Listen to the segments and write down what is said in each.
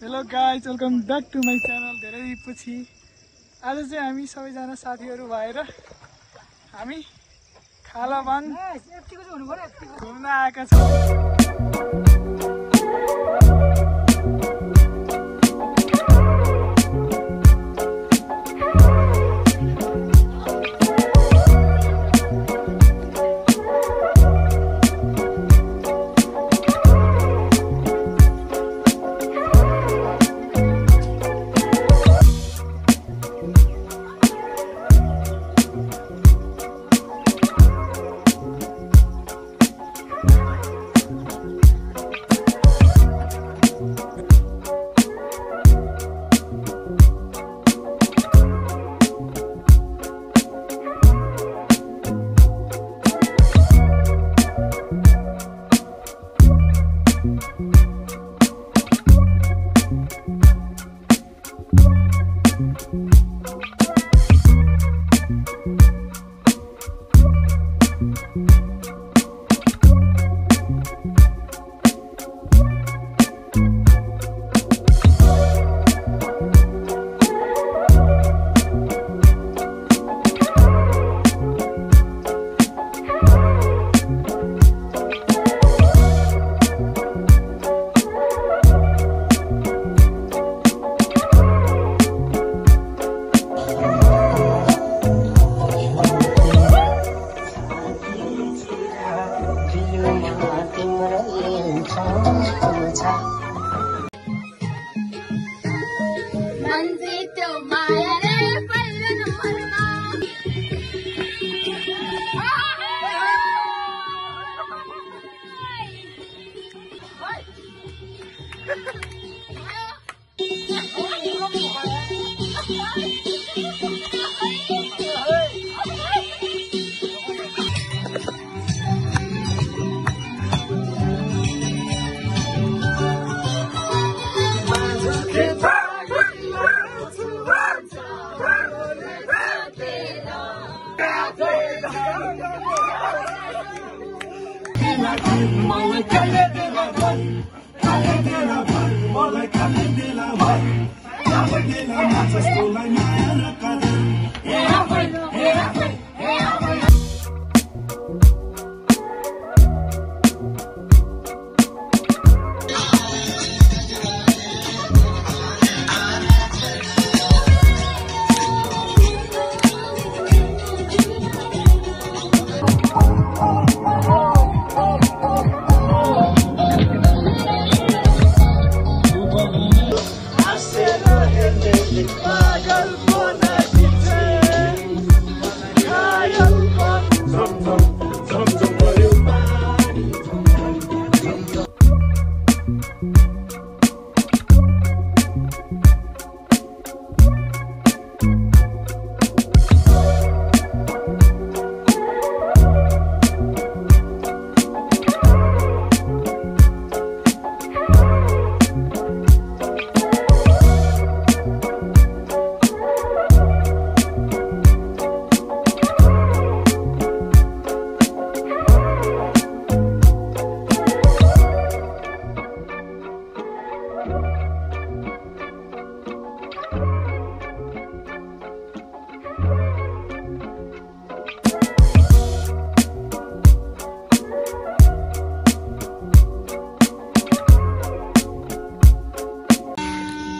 Hello guys, welcome back to my channel. धेरै पछि आज चाहिँ हामी सबैजना साथीहरू भएर हामी खालाबाङ घुम्न आएका छौँ।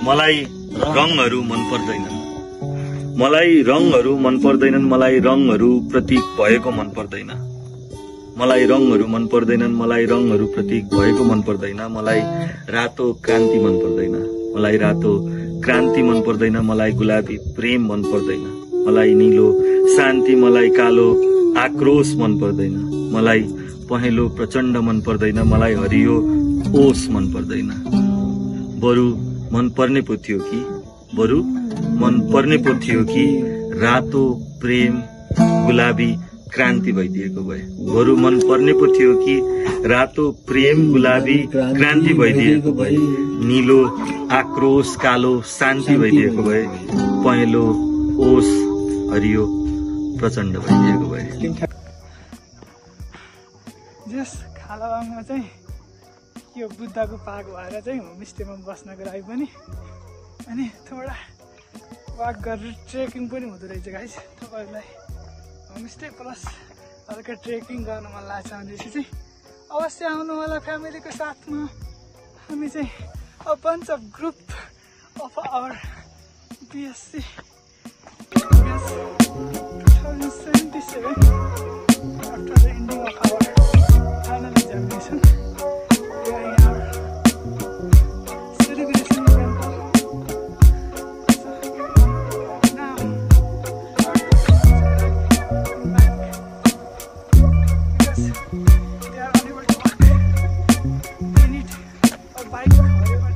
मलाई रङहरू मन पर्दैनन्, मलाई रङहरू मन पर्दैनन्, मलाई रङहरू प्रतीक भएको मन पर्दैन, मलाई रङहरू मन पर्दैनन्, मलाई रङहरू प्रतीक भएको मन पर्दैन, मलाई रातो क्रान्ति मन पर्दैन, मलाई रातो क्रान्ति मन पर्दैन, मलाई गुलाबी प्रेम मन पर्दैन, मलाई नीलो शान्ति, मलाई कालो आक्रोश मन पर्दैन, मलाई पहेँलो प्रचण्ड मन पर्दैन, मलाई हरियो ओस मन पर्दैन। बरु मन पर्ने पो थियो कि, बरु मन पर्ने पो थियो कि रातो प्रेम गुलाबी क्रान्ति भइदिएको भए, बरु मन पर्ने पो थियो कि रातो प्रेम गुलाबी क्रान्ति भइदिएको भए, नीलो आक्रोश कालो शान्ति भइदिएको भए, पहेँलो ओस हरियो प्रचण्ड भइदिएको भए। जस खालाबाङमा चाहिँ यो बुद्धको पार्क भएर चाहिँ होमस्टेमा बस्नको लागि पनि अनि थोडा वाक गरेर ट्रेकिङ पनि हुँदो रहेछ गाइस। तपाईँहरूलाई होमस्टे प्लस हल्का ट्रेकिङ गर्न मन लाग्छ भनेपछि चाहिँ अवश्य आउनु होला फ्यामिलीको साथमा। हामी चाहिँ a bunch of group of our BSc 2077 after the ending of our final examination. We are in our celebration temple. So now our students are going back because they are unable to walk. They need a bike or whatever.